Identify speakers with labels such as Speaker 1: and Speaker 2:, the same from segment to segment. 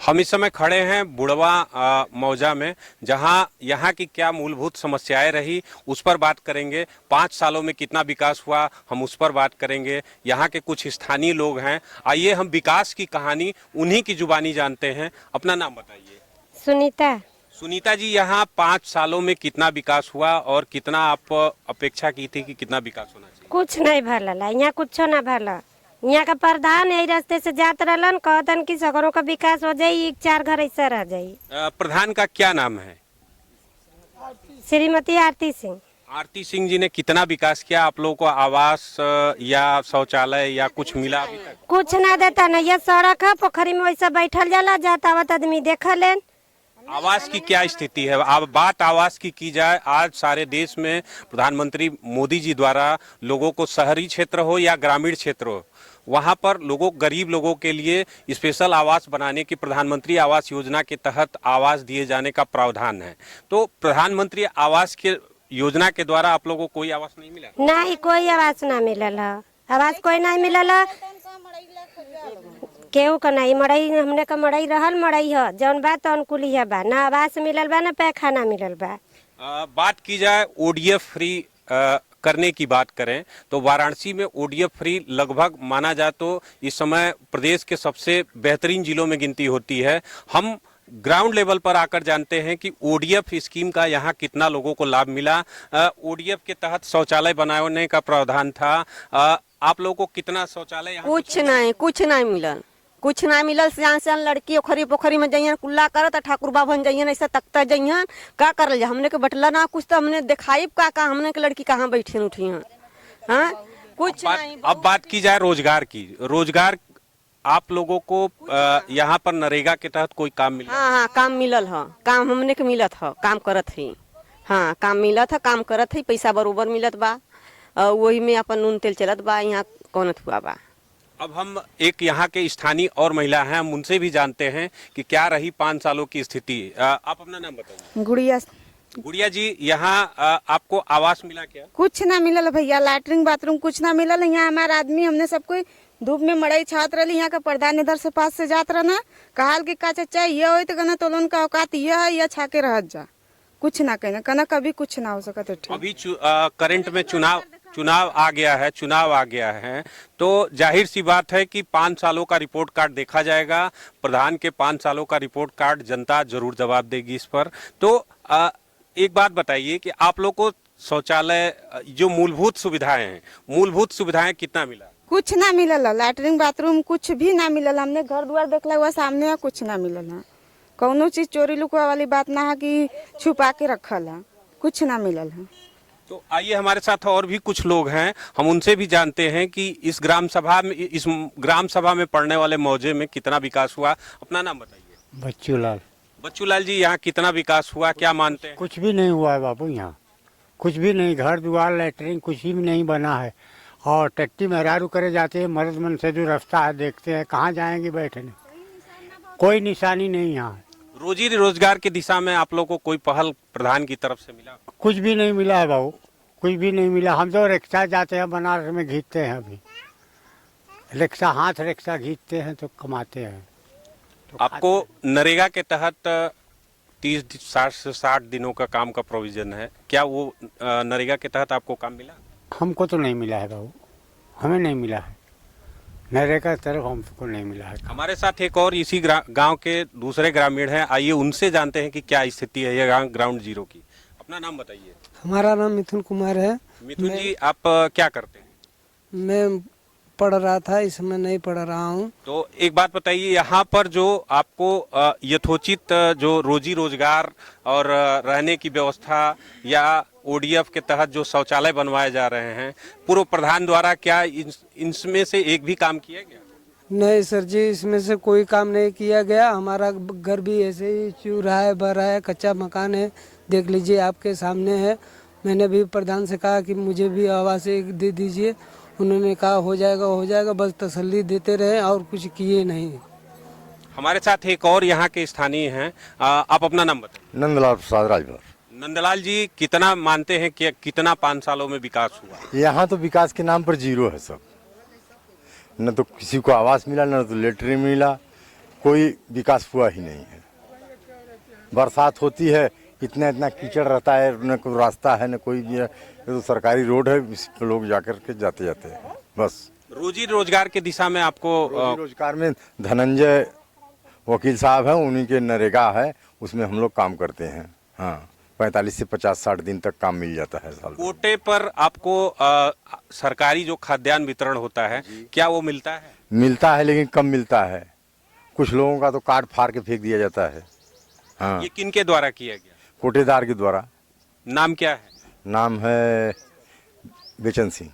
Speaker 1: हम इस समय खड़े हैं बुढ़वा मौजा में, जहां यहाँ की क्या मूलभूत समस्याएं रही उस पर बात करेंगे। 5 सालों में कितना विकास हुआ हम उस पर बात करेंगे। यहाँ के कुछ स्थानीय लोग हैं, आइए हम विकास की कहानी उन्हीं की जुबानी जानते हैं। अपना नाम बताइए।
Speaker 2: सुनीता।
Speaker 1: सुनीता जी, यहाँ 5 सालों में कितना विकास हुआ और कितना आप अपेक्षा की थी कि कितना विकास होना चाहिए?
Speaker 2: कुछ नहीं भरला, यहाँ कुछ ना भरला। यहाँ का प्रधान यही रास्ते से जात रहलन, कहतन कि सगरों का विकास हो जाये, 4 घर ऐसा रह जाये।
Speaker 1: प्रधान का क्या नाम है?
Speaker 2: श्रीमती आरती सिंह।
Speaker 1: आरती सिंह जी ने कितना विकास किया? आप लोगों को आवास या शौचालय या कुछ मिला अभी तक?
Speaker 2: कुछ ना देता ना, ये सड़क है, पोखरी में वैसा बैठल जाला, जाता आवत आदमी देख लेन।
Speaker 1: आवास की क्या स्थिति है? अब बात आवास की जाए, आज सारे देश में प्रधानमंत्री मोदी जी द्वारा लोगों को शहरी क्षेत्र हो या ग्रामीण क्षेत्र हो, वहां पर गरीब लोगों के लिए स्पेशल आवास बनाने की प्रधानमंत्री आवास योजना के तहत आवास दिए जाने का प्रावधान है। तो प्रधानमंत्री आवास के योजना के द्वारा आप लोगों को कोई आवास नहीं मिला?
Speaker 2: नहीं, कोई आवास ना मिलल, आवास कोई नहीं मिलल। केहू का नहीं, मड़ई हमने का मड़ई रहल, मड़ई है जौन बात तो अनुकूली बा, ना आवास मिलल बा ना पैखाना मिलल बा।
Speaker 1: बात की जाए ओडीएफ फ्री करने की बात करें तो वाराणसी में ओडीएफ फ्री लगभग माना जाए तो इस समय प्रदेश के सबसे बेहतरीन जिलों में गिनती होती है। हम ग्राउंड लेवल पर आकर जानते हैं कि ओडीएफ स्कीम का यहाँ कितना लोगों को लाभ मिला। ओडीएफ के तहत शौचालय बनाने का प्रावधान था। आप लोगों को कितना शौचालय यहाँ?
Speaker 3: कुछ नहीं मिलल, कुछ ना मिलल। सियान सियान लड़की ओखरी पोखरी में जइयन कुल्ला करत ठाकुर बाभन जइयन ऐसा तकता जइयन का करल जा। हमने के बटला ना कुछ तो हमने दिखाई का हमने के लड़की कहाँ बैठी उठी हैं। हाँ, कुछ नहीं।
Speaker 1: अब बात की जाए रोजगार की। रोजगार आप लोगों को यहाँ पर नरेगा के तहत कोई काम मिला?
Speaker 3: हाँ, काम मिलल है, काम हमने के मिलत है, काम करत है। हाँ, काम मिलत है, काम करत है, पैसा बरोबर मिलत बा, वही में अपन नून तेल चलत बा, यहाँ कौन हुआ बा।
Speaker 1: अब हम एक यहाँ के स्थानीय और महिला हैं, हम उनसे भी जानते हैं कि क्या रही 5 सालों की स्थिति। आप अपना नाम बताइए।
Speaker 4: गुड़िया।
Speaker 1: गुड़िया जी, यहाँ आपको आवास मिला क्या?
Speaker 4: कुछ ना मिलल भैया, लैट्रिन बाथरूम कुछ ना मिलल। यहाँ हमारा आदमी हमने सब कोई धूप में मड़ई छात रही। यहाँ का प्रधान इधर से पास से जात रहना, कहल की का चाचा ये हो तो कहना तो लोन का औकात ये है, ये छाके रह जा, कुछ ना कहना कभी कुछ ना हो सकता।
Speaker 1: अभी करंट में चुनाव आ गया है तो जाहिर सी बात है कि 5 सालों का रिपोर्ट कार्ड देखा जाएगा। प्रधान के 5 सालों का रिपोर्ट कार्ड जनता जरूर जवाब देगी इस पर। तो एक बात बताइए कि आप लोग को शौचालय जो मूलभूत सुविधाएं कितना मिला?
Speaker 4: कुछ ना मिलल, लैट्रिन बाथरूम कुछ भी ना मिलल। हमने घर द्वार देखला हुआ सामने है, कुछ ना मिलल है। कौनो चीज चोरी लुकवा वाली बात ना है कि छुपा के रखल है, कुछ ना मिलल है।
Speaker 1: तो आइए, हमारे साथ और भी कुछ लोग हैं, हम उनसे भी जानते हैं कि इस ग्राम सभा में पड़ने वाले मौजे में कितना विकास हुआ। अपना नाम बताइए।
Speaker 5: बच्चूलाल।
Speaker 1: बच्चूलाल जी, यहाँ कितना विकास हुआ, क्या मानते हैं?
Speaker 5: कुछ भी नहीं हुआ है बाबू, यहाँ कुछ भी नहीं, घर द्वार लैटरिन कुछ भी नहीं बना है। और टट्टी मेहरारू करे जाते हैं, मर्द मन से जो रास्ता है देखते हैं, कहाँ जाएंगे बैठने, कोई निशानी नहीं यहाँ।
Speaker 1: रोजी रोजगार की दिशा में आप लोग को कोई पहल प्रधान की तरफ से मिला?
Speaker 5: कुछ भी नहीं मिला है बाबू, कुछ भी नहीं मिला। हम तो रिक्शा जाते हैं, बनारस में घींचते हैं, अभी रिक्शा हाथ रिक्शा घींचते हैं तो कमाते हैं। तो
Speaker 1: आपको नरेगा के तहत 30-60 दिनों का काम का प्रोविजन है, क्या वो नरेगा के तहत आपको काम मिला?
Speaker 5: हमको तो नहीं मिला है बाबू, हमें नहीं मिला है, नरेगा की तरफ हमको नहीं मिला है।
Speaker 1: हमारे साथ एक और इसी गांव के दूसरे ग्रामीण हैं, आइए उनसे जानते हैं कि क्या स्थिति है ये ग्राउंड जीरो की। अपना नाम बताइए।
Speaker 6: हमारा नाम मिथुन कुमार है।
Speaker 1: मिथुन जी, आप क्या करते हैं?
Speaker 6: मैं पढ़ रहा था, इस समय नहीं पढ़ रहा हूँ।
Speaker 1: तो एक बात बताइए, यहाँ पर जो आपको यथोचित जो रोजी रोजगार और रहने की व्यवस्था या ओडीएफ के तहत जो शौचालय बनवाए जा रहे हैं पूर्व प्रधान द्वारा, क्या इनमें से एक भी काम किया गया?
Speaker 6: नहीं सर जी, इसमें से कोई काम नहीं किया गया। हमारा घर भी ऐसे ही चू रहा है, भर रहा है, कच्चा मकान है, देख लीजिए आपके सामने है। मैंने भी प्रधान से कहा कि मुझे भी आवास एक दे दीजिए, उन्होंने कहा हो जाएगा, बस तसल्ली देते रहे और कुछ किए नहीं।
Speaker 1: हमारे साथ एक और यहाँ के स्थानीय हैं, आप अपना नाम बताइए।
Speaker 7: नंदलाल प्रसाद राजभर।
Speaker 1: नंदलाल जी, कितना मानते हैं कि कितना 5 सालों में विकास हुआ?
Speaker 7: यहाँ तो विकास के नाम पर जीरो है सब, न तो किसी को आवास मिला, न तो लेटरिन मिला, कोई विकास हुआ ही नहीं है। बरसात होती है, इतना इतना कीचड़ रहता है, न कोई रास्ता है न कोई ये तो सरकारी रोड है, इस पे लोग जाकर के जाते जाते हैं बस।
Speaker 1: रोजी रोजगार की दिशा में आपको
Speaker 7: रोजगार में धनंजय वकील साहब हैं, उन्हीं के नरेगा है, उसमें हम लोग काम करते हैं। हाँ, 45 से 50-60 दिन तक काम मिल जाता है साल में।
Speaker 1: कोटे पर आपको सरकारी जो खाद्यान्न वितरण होता है क्या वो मिलता है?
Speaker 7: मिलता है लेकिन कम मिलता है। कुछ लोगों का तो कार्ड फाड़ के फेंक दिया जाता है। हाँ,
Speaker 1: ये किनके द्वारा किया गया?
Speaker 7: कोटेदार के द्वारा।
Speaker 1: नाम क्या है?
Speaker 7: नाम है बेचन सिंह।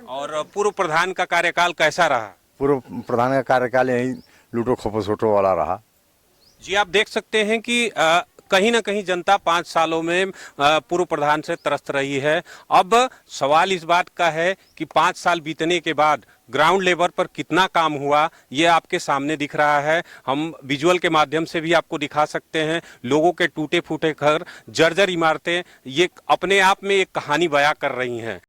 Speaker 1: और पूर्व प्रधान का कार्यकाल कैसा रहा?
Speaker 7: पूर्व प्रधान का कार्यकाल यही लूटो खपोसोटो वाला रहा।
Speaker 1: जी, आप देख सकते हैं कि कहीं ना कहीं जनता 5 सालों में पूर्व प्रधान से त्रस्त रही है। अब सवाल इस बात का है कि 5 साल बीतने के बाद ग्राउंड लेवल पर कितना काम हुआ, ये आपके सामने दिख रहा है। हम विजुअल के माध्यम से भी आपको दिखा सकते हैं। लोगों के टूटे फूटे घर, जर्जर इमारतें, ये अपने आप में एक कहानी बयां कर रही हैं।